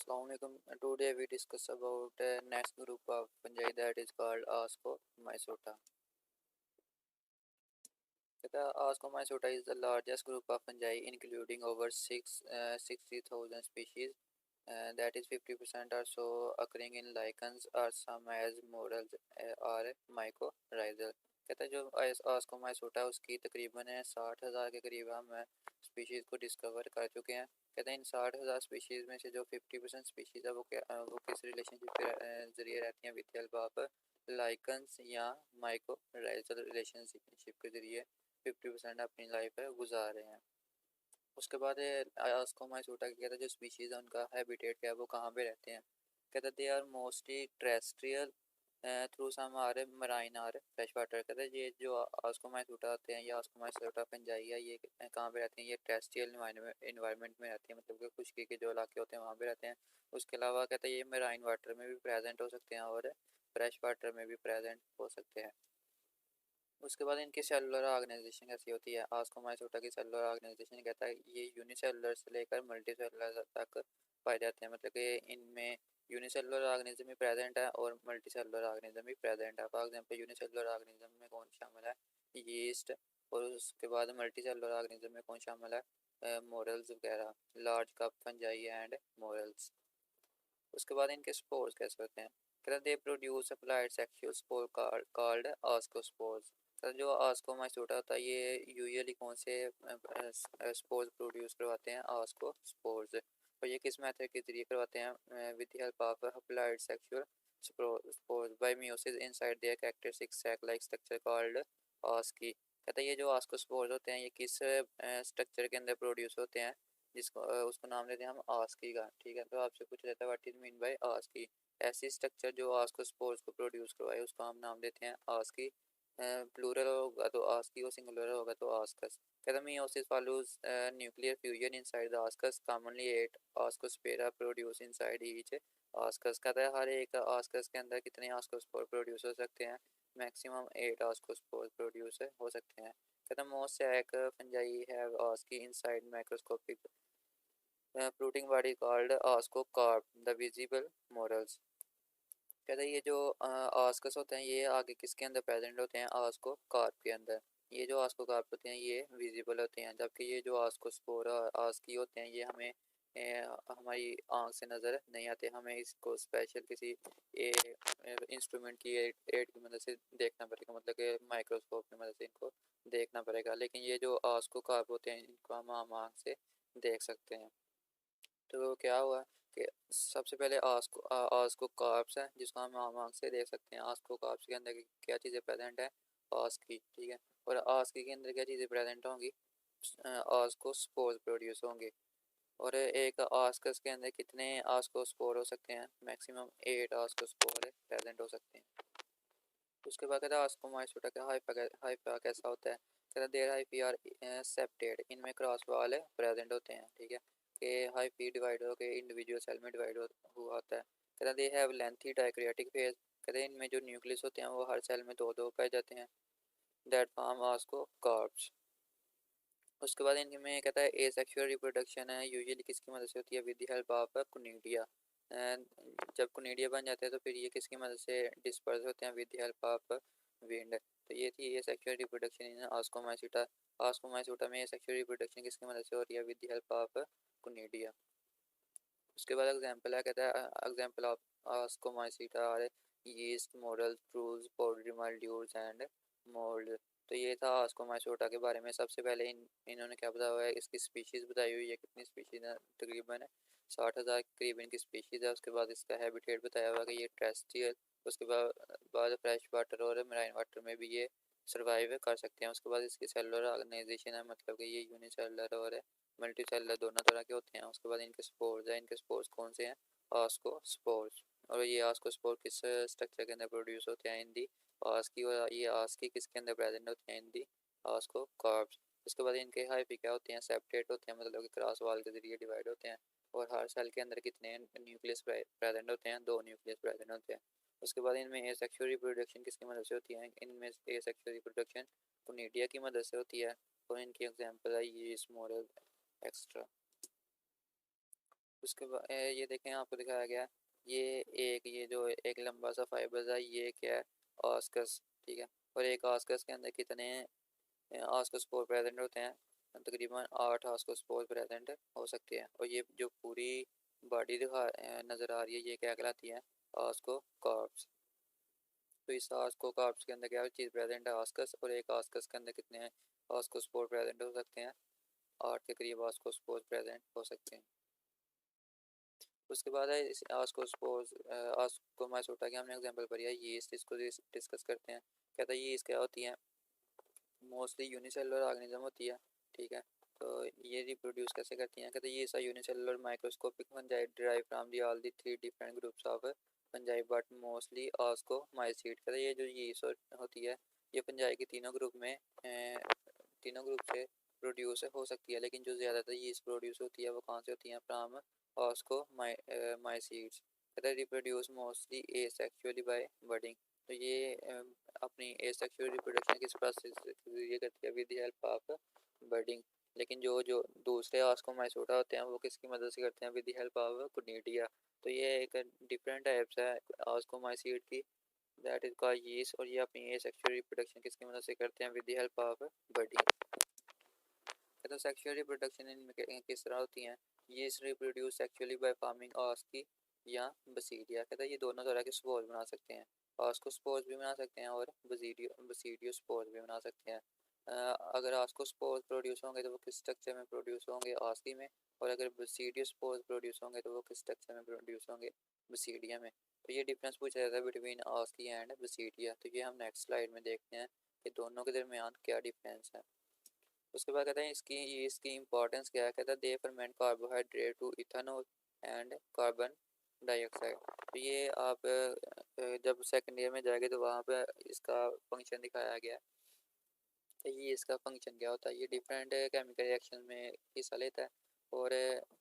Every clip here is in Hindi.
Assalamualaikum. Today we discuss about next group of fungi that is called Ascomycota. The Ascomycota is the largest group of fungi, including over 60,000 species. That is 50% or so occurring in lichens or some as morels or mycorrhizal. कहता है जो आस्कोमाइसोटा उसकी तकरीबन 60,000 के करीब हम स्पीशीज़ को डिस्कवर कर चुके हैं। कहते हैं इन 60,000 स्पीशीज़ में से जो 50% स्पीशीज़ है वो किस रिलेशनशिप के ज़रिए रहती हैं विद हेल्प ऑफ लाइकन्स या माइकोराइजल रिलेशनशिप के ज़रिए 50% अपनी लाइफ गुजार रहे हैं। उसके बाद आस्कोमाइसोटा के कहते हैं जो स्पीशीज़ है उनका हैबिटेट क्या है, वो कहाँ पे रहते हैं। कहते हैं they are mostly terrestrial through some are marine are fresh water. कहते हैं ये जो आस्कोमाइसोटा होते हैं या आस्कोमाइसोटा फंजाई है ये कहाँ पे रहते हैं, ये टेरेस्ट्रियल इन्वायरमेंट में रहती है, मतलब कि खुशकी के जो इलाके होते हैं वहाँ पे रहते हैं। उसके अलावा कहते हैं ये मराइन वाटर में भी प्रेजेंट हो सकते हैं और फ्रेश वाटर में भी प्रेजेंट हो सकते हैं। उसके बाद इनकी सेलुलर ऑर्गेनाइजेशन कैसी होती है। आस्कोमाइसोटा की सेलुलर ऑर्गेनाइजेशन कहता है ये यूनिसेलुलर से लेकर मल्टी सेलुलर तक पाए जाते हैं, मतलब कि इनमें यूनिसेलुलर ऑर्गेनिज्म भी प्रेजेंट है और मल्टी सेलुलर ऑर्गेनिज्म भी प्रेजेंट है। फॉर एग्जांपल यूनिसेलुलर ऑर्गेनिज्म में कौन शामिल है, यीस्ट, और उसके बाद मल्टी सेलुलर ऑर्गेनिज्म में कौन शामिल है, मोरल्स वगैरह, large cup fungi and morals. उसके बाद इनके स्पोर्स कैसे होते हैं। कहते they produce applied sexual spore called आस्कोस्पोर्स। तो जो आस्कोमाइसोटा होता है ये यूजुअली कौन से स्पोर्स प्रोड्यूस करवाते हैं, आस्कोस्पोर्स, और ये किस मेथड के जरिए करवाते हैं, with the help of applied sexual spores by meiosis inside their characteristic sac like structure called asci. कहता है ये जो आस्कोस्पोर्स होते हैं ये किस स्ट्रक्चर के अंदर प्रोड्यूस होते हैं, जिसको उसको नाम देते हैं हम आस्की का। ठीक है, तो आपसे पूछ लेता है what is mean by asci. ऐसी स्ट्रक्चर जो आस्कोस्पोर्स को प्रोड्यूस करवाए उसको हम नाम देते हैं आस्की। प्लूरल होगा तो आस्की और सिंगुलर होगा तो आस्कस। कहता meiosis follows nuclear fusion inside the ascus. Commonly 8 ascospora produce inside each ascus। कहता है हर एक आस्कस के अंदर कितने आस्कोस्पोर प्रोड्यूस हो सकते हैं, मैक्सिमम 8 आस्कोस्पोर प्रोड्यूस हो सकते हैं। कहता most sac fungi have asci inside microscopic fruiting body called ascocarp the visible morels. कहते हैं ये जो आस्कस होते हैं ये आगे किसके अंदर प्रेजेंट होते हैं, आस्कोकार्प के अंदर। ये जो आस्कोकार्प होते हैं ये विजिबल होते हैं, जबकि ये जो आस्कोस्पोर आस्की होते हैं ये हमें हमारी आंख से नज़र नहीं आते, हमें इसको स्पेशल किसी इंस्ट्रूमेंट की एड की मदद से देखना पड़ेगा, मतलब कि माइक्रोस्कोप की मदद से इनको देखना पड़ेगा। लेकिन ये जो आस्कोकार्प होते हैं इनको हम आम आंख से देख सकते हैं। तो क्या हुआ कि सबसे पहले आस्को कार्ब्स है जिसको हम आम आँख से देख सकते हैं। आस्को कार्ब्स के अंदर क्या चीज़ें प्रेजेंट है, आस्की, ठीक है, और आस्की के अंदर क्या चीज़ें प्रेजेंट होंगी, आस्को स्पोर्स प्रोड्यूस होंगे। और एक आस्कस के अंदर कितने आस्को स्पोर हो सकते हैं, मैक्सिमम 8 आस्को स्पोर प्रेजेंट हो सकते हैं। उसके बाद कहता है आस्कोमाइसोटा का हाइफा कैसा होता है। कहता है देयर हाइफी आर सेप्टेड, इनमें क्रॉस वाल प्रेजेंट होते हैं, ठीक है, कि हाइफी डिवाइड हो के इंडिविजुअल सेल में डिवाइड हुआ होता है। कहता है दे हैव लेंथी डाइक्रियाटिक फेज। कहते हैं इनमें जो न्यूक्लियस होते हैं वो हर सेल में दो दो पाए जाते हैं, दैट फॉर्म आस्कोकार्प्स। उसके बाद इनमें कहता है एसेक्सुअल रिप्रोडक्शन है यूजुअली किसकी मदद से होती है, विद द हेल्प ऑफ कुनिडिया। जब कुनिडिया बन जाते हैं तो फिर ये किसकी मदद से डिस्पर्स होते हैं, with the help of wind. तो ये थी एसेक्सुअल रिप्रोडक्शन इन आस्कोमाइसोटा। आस्कोमाइसोटा में एसेक्सुअल रिप्रोडक्शन किसकी मदद से हो रही है, with the help of conidia. उसके बाद एग्जांपल है, कहता है example of Ascomycota are yeast, morels, truffles, powdery mildews and mould. तो ये था आस्कोमाइसोटा के बारे में। सबसे पहले इन्होंने क्या बताया हुआ है, इसकी स्पीशीज़ बताई हुई है, कितनी स्पीशीज़ है, तकरीबन 60,000 के करीब इनकी स्पीशीज़ है। उसके बाद इसका हैबिटेट बताया हुआ है कि ये टेरेस्ट्रियल, उसके बाद फ्रेश वाटर और मराइन वाटर में भी ये सर्वाइव कर सकते हैं। उसके बाद इसकी सेलुलर ऑर्गेनाइजेशन है, मतलब कि ये यूनिसेलुलर और मल्टी सेलुलर दोनों तरह के होते हैं। उसके बाद इनके स्पोर्स हैं, इनके स्पोर्स कौन से हैं, आस्कोस्पोर्स। और ये आस्कोस्पोर किस स्ट्रक्चर के अंदर प्रोड्यूस होते हैं, इन दी आस्की, और ये आस्की किसके अंदर प्रेजेंट होते हैं, इन दी आस्कोकार्प्स। उसके बाद इनके हाइफी क्या होते हैं, सेपरेट होते हैं, मतलब कि क्रॉस वाल के जरिए डिवाइड होते हैं। और हर सेल के अंदर कितने न्यूक्लियस प्रेजेंट होते हैं, 2 न्यूक्लियस प्रेजेंट होते हैं। उसके बाद इनमें एसेक्सुअल रिप्रोडक्शन किसकी मदद से होती है, इनमें एसेक्सुअल रिप्रोडक्शन कुनिडिया की मदद से होती है। और इनकी एग्जांपल है ये स्मॉरल एक्स्ट्रा। उसके बाद ये देखें आपको दिखाया गया है, ये जो एक लंबा सा फाइबर है ये क्या है, ऑस्कस, ठीक है। और एक ऑस्कस के अंदर कितने ऑस्कोस्पोर प्रेजेंट होते हैं, तकरीबन 8 ऑस्कोस्पोर प्रेजेंट हो सकते हैं। और ये जो पूरी बॉडी नज़र आ रही है ये क्या कहलाती है, ऑस्कोकार्प्स। तो इस ऑस्कोकार्प्स के अंदर क्या चीज़ प्रेजेंट है, ऑस्कस, और एक ऑस्कस के अंदर कितने हैं ऑस्कोस्पोर प्रेजेंट हो सकते हैं, 8 के करीब ऑस्कोस्पोर प्रेजेंट हो सकते हैं। उसके बाद है इस ऑस्कोस्पोर्स ऑस्कोमाइसोटा की हमने एग्जांपल पढ़ी है यीस्ट, इसको डिस्कस करते हैं। कहता है यीस्ट क्या होती है, मोस्टली यूनिसेलुलर ऑर्गेनिज्म होती है, ठीक है। तो ये रिप्रोड्यूस कैसे करती हैं, कहते हैं ये इस unicellular microscopic fungi derive from the all the 3 different groups of fungi but mostly ascomycete. कहते हैं ये जो यीस्ट होती है ये फंजाई के तीनों ग्रुप में तीनों ग्रुप से प्रोड्यूस हो सकती है, लेकिन जो ज़्यादातर यीस्ट प्रोड्यूस होती है वो कहाँ से होती है, फ्राम ऑस्कोमाइसीट्स। कहते हैं reproduce mostly asexually by budding. तो ये अपनी एसेक्सुअल रिप्रोडक्शन किस प्रोसेस के जरिए करती है, with the help of budding. लेकिन जो जो दूसरे ऑस्कोमाइसोटा होते हैं वो किसकी मदद से करते हैं, with the help of conidia. तो ये एक डिफरेंट टाइप्स है ऑस्कोमाइसीट की, दैट इज कॉल्ड यीस्ट। और ये अपनी एसेक्सुअल रिप्रोडक्शन किसकी मदद से करते हैं, with the help of budding. तो सेक्सुअल रिप्रोडक्शन इनमें किस तरह होती हैं, yeast reproduce sexually by forming asci या बसीडिया। कहता है ये दोनों तरह के स्पोर्स बना सकते हैं, ऑस्को स्पोर्स भी बना सकते हैं और बसीडियो स्पोर्स भी बना सकते हैं। अगर ऑस्को स्पोर्स प्रोड्यूस होंगे तो वो किस स्ट्रक्चर में प्रोड्यूस होंगे, ऑस्की में। और अगर बसीडियो स्पोर्स प्रोड्यूस होंगे तो वो किस स्ट्रक्चर में प्रोड्यूस होंगे, बसीडिया में। तो ये डिफरेंस पूछा जाता है बिटवीन ऑस्की एंड बसीडिया। तो ये हम नेक्स्ट स्लाइड में देखते हैं कि दोनों के दरमियान क्या डिफरेंस है। उसके बाद कहते हैं इसकी इंपॉर्टेंस क्या है, कहता है they ferment carbohydrate to ethanol and carbon dioxide. तो ये आप जब सेकेंड ईयर में जाएंगे तो वहाँ पे इसका फंक्शन दिखाया गया है। तो ये इसका फंक्शन क्या होता है, ये डिफरेंट केमिकल रिएक्शन में हिस्सा लेता है और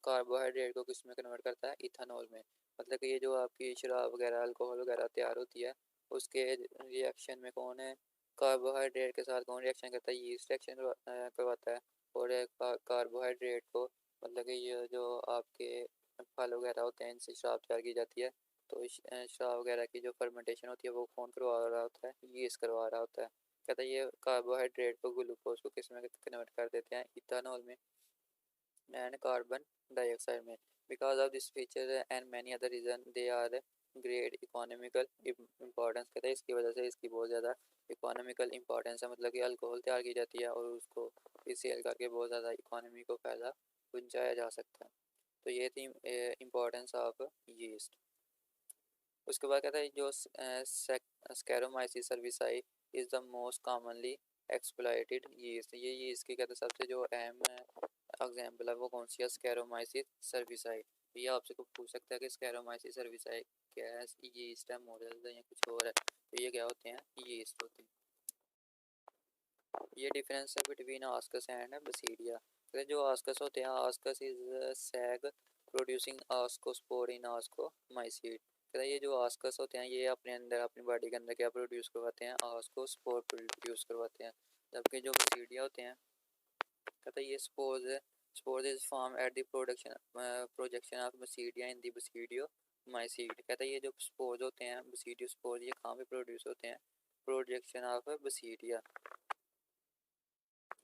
कार्बोहाइड्रेट को किस में कन्वर्ट करता है, इथेनॉल में। मतलब कि ये जो आपकी शराब वगैरह अल्कोहल वगैरह तैयार होती है उसके रिएक्शन में कौन है, कार्बोहाइड्रेट के साथ कौन रिएक्शन करता है, यीस्ट रिएक्शन करवाता है। और कार्बोहाइड्रेट को मतलब कि ये जो आपके फल वगैरह होते हैं इनसे शराब तैयार की जाती है। तो शराब वगैरह की जो फर्मेंटेशन होती है वो कौन करवा रहा होता है, यीस्ट करवा रहा होता है। कहता है ये कार्बोहाइड्रेट को ग्लूकोज को किस में कन्वर्ट कर देते हैं, इथेनॉल में एंड कार्बन डाइऑक्साइड में। Because of this feature and many other reason they are great economical importance. कहता है इसकी वजह से इसकी बहुत ज़्यादा इकोनॉमिकल इम्पोर्टेंस है, मतलब कि अल्कोहल तैयार की जाती है और उसको फिर सेल करके बहुत ज़्यादा इकोनॉमी को फ़ायदा पहुँचाया जा सकता है। तो ये थी इम्पोर्टेंस ऑफ यीस्ट। उसके बाद कहता है जो Saccharomyces cerevisiae is the most commonly exploited yeast. ये यीस्ट की कहते हैं सबसे जो अहम एग्जाम्पल है वो कौन सी है, स्कैरोमाइसिस सर्विसाई। ये आपसे को पूछ सकता है कि स्कैरोमाइसिस सर्विसाई क्या है, यीस्ट है, मॉडल है या कुछ और है। तो ये क्या होते हैं, यीस्ट होते हैं। ये डिफरेंस है बिटवीन आस्कस एंड बसीडिया। तो जो आस्कस होते हैं, आस्कस इज सैग प्रोड्यूसिंग आस्कोस्पोर इन आस्कोमाइसीट। कहता है ये जो आस्कस होते हैं ये अपने अंदर अपनी बॉडी के अंदर क्या प्रोड्यूस करवाते हैं, आस्कोस्पोर प्रोड्यूस करवाते हैं। जबकि जो बसीडिया होते हैं, कहता है ये spores is form at the projection of basidia in the basidiomycete. कहता है ये जो स्पोर्स होते हैं बसीडियो स्पोर्स ये कहाँ पे प्रोड्यूस होते हैं, प्रोजेक्शन ऑफ बसीडिया।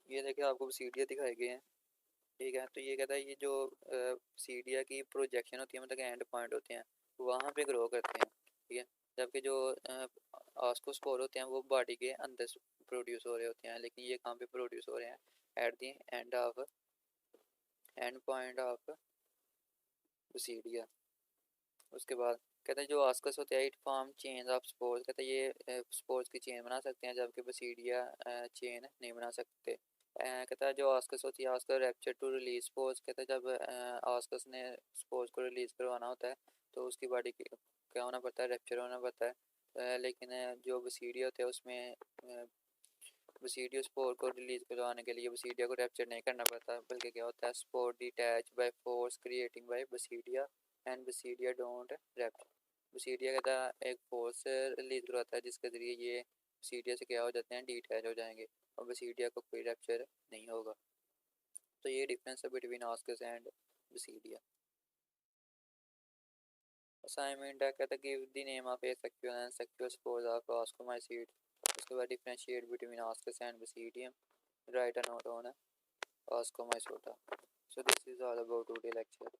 ये देखिए आपको सीढ़ियाँ दिखाई गई हैं, ठीक है। तो ये कहता है ये जो सीढ़ियाँ की प्रोजेक्शन होती है मतलब एंड पॉइंट होते हैं वहाँ पे ग्रो करते हैं, ठीक है। जबकि जो ऑस्कोस्पोर होते हैं वो बॉडी के अंदर प्रोड्यूस हो रहे होते हैं, लेकिन ये कहाँ पे प्रोड्यूस हो रहे हैं, at the and point of सीढ़िया। उसके बाद कहते हैं जो ऑस्कस होते हैं it form chain of spores. कहते हैं ये स्पोर्स की चेन बना सकते हैं जबकि बसीडिया चेन नहीं बना सकते। कहता है जो ऑस्कस होती है ascus rupture to release spores. कहता है जब ऑस्कस ने स्पोर्स को रिलीज करवाना होता है तो उसकी बॉडी क्या होना पड़ता है, रैप्चर होना पड़ता है। लेकिन जो बसीडिया होते हैं उसमें बसीडियो स्पोर को रिलीज करवाने के लिए बसीडिया को रैप्चर नहीं करना पड़ता, बल्कि क्या होता है spore detach by force creating by basidia and basidia don't rupture. Basidia का एक फोर्स रिलीज करवाता है जिसके ज़रिए ये बसीडिया से क्या हो जाते हैं, डिटैच हो जाएंगे और बसीडिया को कोई रैप्चर नहीं होगा। तो ये डिफरेंस है बिटवीन ऑस्कस एंड बसीडिया। Assignment है कहता give the name of asexual and sexual spores of ascomycete. उसके बाद differentiate between ascus and basidium. Write a note on ascomycota. So this is all about today lecture.